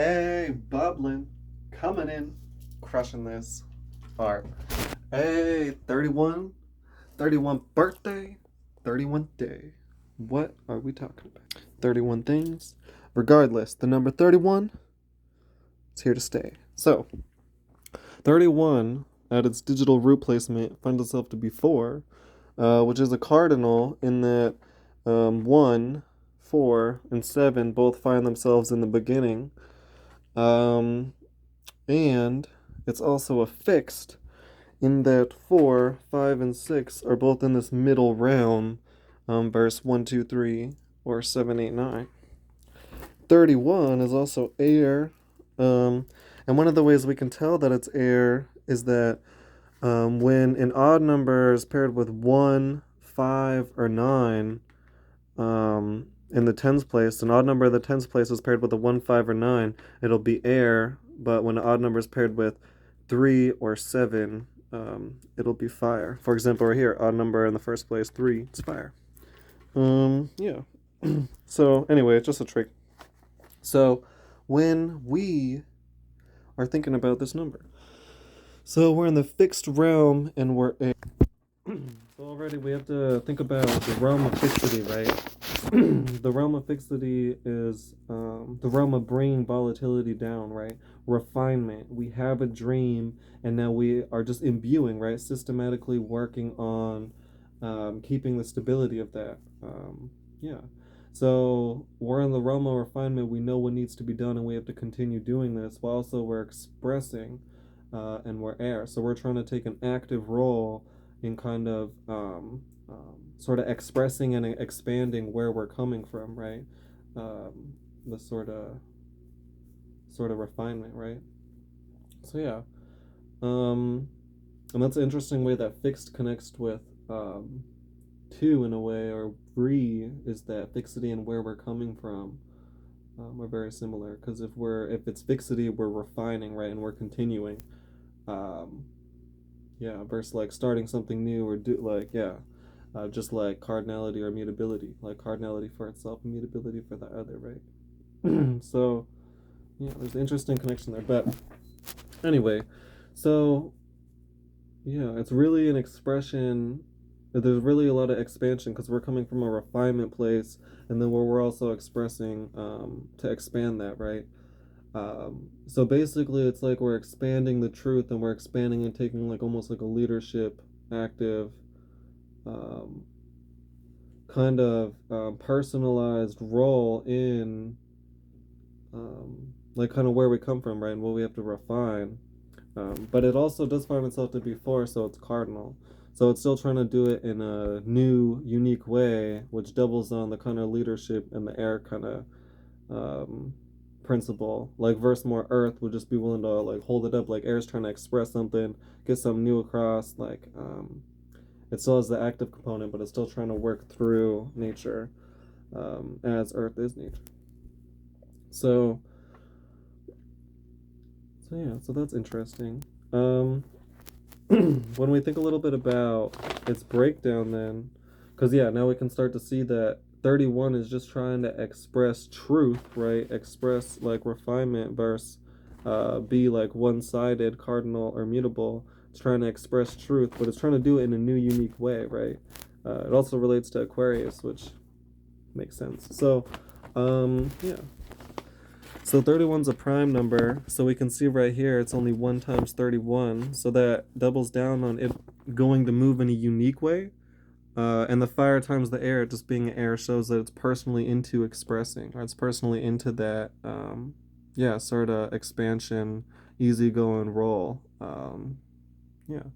Hey, bubbling, coming in, crushing this. All right. Hey, 31, 31 birthday, 31 day. What are we talking about? 31 things. Regardless, the number 31 is here to stay. So, 31 at its digital root placement finds itself to be 4, which is a cardinal in that 1, 4, and 7 both find themselves in the beginning. Um, and it's also a fixed in that 4, 5, and 6 are both in this middle realm, verse 1, 2, 3, or 7, 8, 9. 31 is also air, and one of the ways we can tell that it's air is that when an odd number is paired with 1, 5, or 9, in the tens place, an odd number in the tens place is paired with a 1, 5, or 9, it'll be air, but when an odd number is paired with 3 or 7, it'll be fire. For example, right here, odd number in the first place, 3, it's fire. Yeah. So, anyway, it's just a trick. So, when we are thinking about this number, so we're in the fixed realm and we're a. So already we have to think about the realm of fixity, right? The realm of fixity is the realm of bringing volatility down, right? Refinement. We have a dream, and now we are just imbuing, right? Systematically working on keeping the stability of that. Yeah. So we're in the realm of refinement. We know what needs to be done, and we have to continue doing this while also we're expressing, and we're air. So we're trying to take an active role in kind of sort of expressing and expanding where we're coming from, right? The sort of refinement, right? So yeah, and that's an interesting way that fixed connects with two in a way, or three is that fixity and where we're coming from are very similar. Because if it's fixity, we're refining, right, and we're continuing. Um, Yeah, versus like starting something new or just like cardinality or mutability, like cardinality for itself and mutability for the other, right? So yeah, there's an interesting connection there. But anyway, so yeah, it's really an expression. There's really a lot of expansion because we're coming from a refinement place, and then where we're also expressing to expand that, right? So basically, it's like we're expanding the truth and we're expanding and taking like almost like a leadership, active, um, kind of personalized role in like kind of where we come from, right? And what we have to refine. But it also does find itself to be 4, so it's cardinal. So it's still trying to do it in a new, unique way, which doubles on the kind of leadership and the air kind of um, principle. Like verse more earth would just be willing to like hold it up, like air's trying to express something, get something new across. Like it still has the active component, but it's still trying to work through nature, as earth is nature. So yeah, so that's interesting. When we think a little bit about its breakdown, then, because yeah, now we can start to see that 31 is just trying to express truth, right? Express like refinement versus be like one-sided, cardinal, or mutable. It's trying to express truth, but it's trying to do it in a new, unique way, right? It also relates to Aquarius, which makes sense. So, yeah. So 31's a prime number, so we can see right here it's only 1 times 31, so that doubles down on it going to move in a unique way. And the fire times the air, just being air, shows that it's personally into expressing, or it's personally into that, yeah, sort of expansion, easygoing role. Yeah.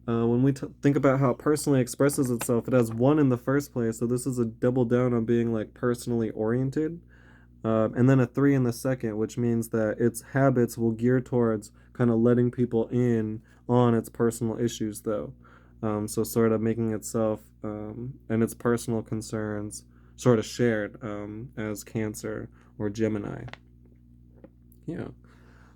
When we think about how it personally expresses itself, it has 1 in the first place, so this is a double down on being like personally oriented. And then a 3 in the second, which means that its habits will gear towards kind of letting people in on its personal issues, though. So sort of making itself and its personal concerns sort of shared as Cancer or Gemini. Yeah.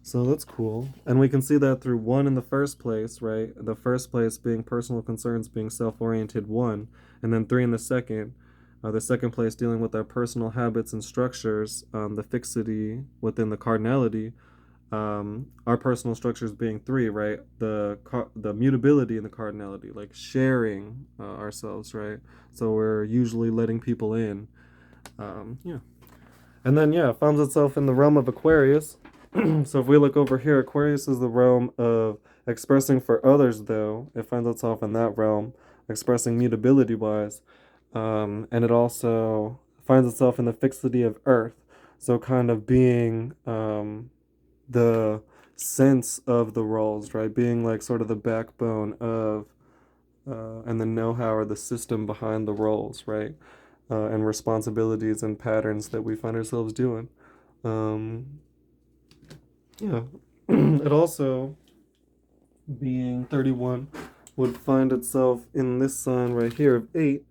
So that's cool. And we can see that through 1 in the first place, right? The first place being personal concerns, being self oriented, 1. And then 3 in the second, The second place dealing with our personal habits and structures, the fixity within the cardinality, our personal structures being three, right? The mutability in the cardinality, like sharing ourselves, right? So we're usually letting people in. Yeah. And then, yeah, it finds itself in the realm of Aquarius. So if we look over here, Aquarius is the realm of expressing for others, though. It finds itself in that realm, expressing mutability wise. And it also finds itself in the fixity of Earth. So kind of being the sense of the roles, right? Being like sort of the backbone of and the know-how or the system behind the roles, right? And responsibilities and patterns that we find ourselves doing. Um, yeah. It also, being 31, would find itself in this sign right here of 8.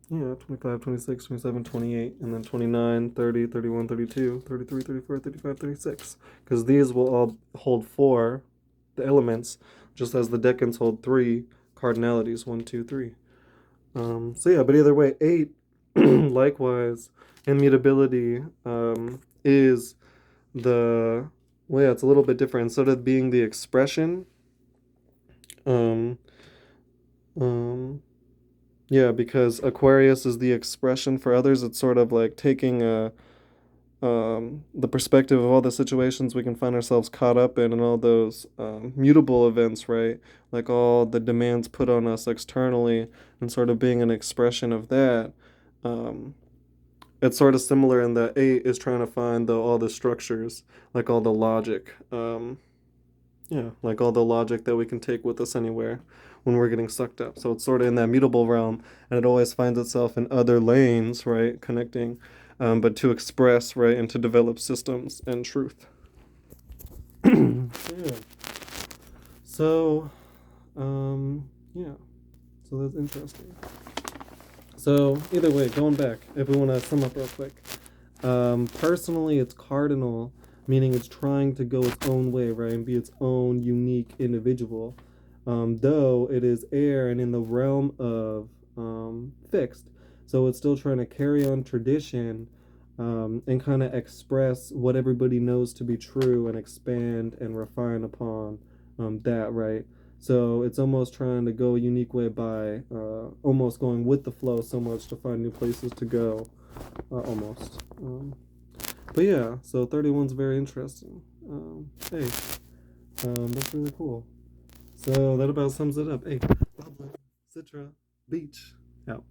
Yeah, 25, 26, 27, 28, and then 29, 30, 31, 32, 33, 34, 35, 36. Because these will all hold 4, the elements, just as the decans hold 3 cardinalities, 1, 2, 3. So yeah, but either way, 8, likewise, immutability is the, well, yeah, it's a little bit different. Instead of being the expression, um, um, yeah, because Aquarius is the expression for others. It's sort of like taking the perspective of all the situations we can find ourselves caught up in and all those mutable events, right? Like all the demands put on us externally and sort of being an expression of that. Um, it's sort of similar in that 8 is trying to find all the structures, like all the logic. Yeah, like all the logic that we can take with us anywhere when we're getting sucked up. So it's sort of in that mutable realm, and it always finds itself in other lanes, right, connecting, but to express, right, and to develop systems and truth. Yeah. So, yeah. So that's interesting. So either way, going back, if we want to sum up real quick, personally, it's cardinal, meaning it's trying to go its own way, right, and be its own unique individual. Though it is air and in the realm of fixed, so it's still trying to carry on tradition and kind of express what everybody knows to be true and expand and refine upon that, right? So it's almost trying to go a unique way by almost going with the flow so much to find new places to go, almost. But yeah, so 31's very interesting. Hey, that's really cool. So that about sums it up. Hey, Citra, Beach, out.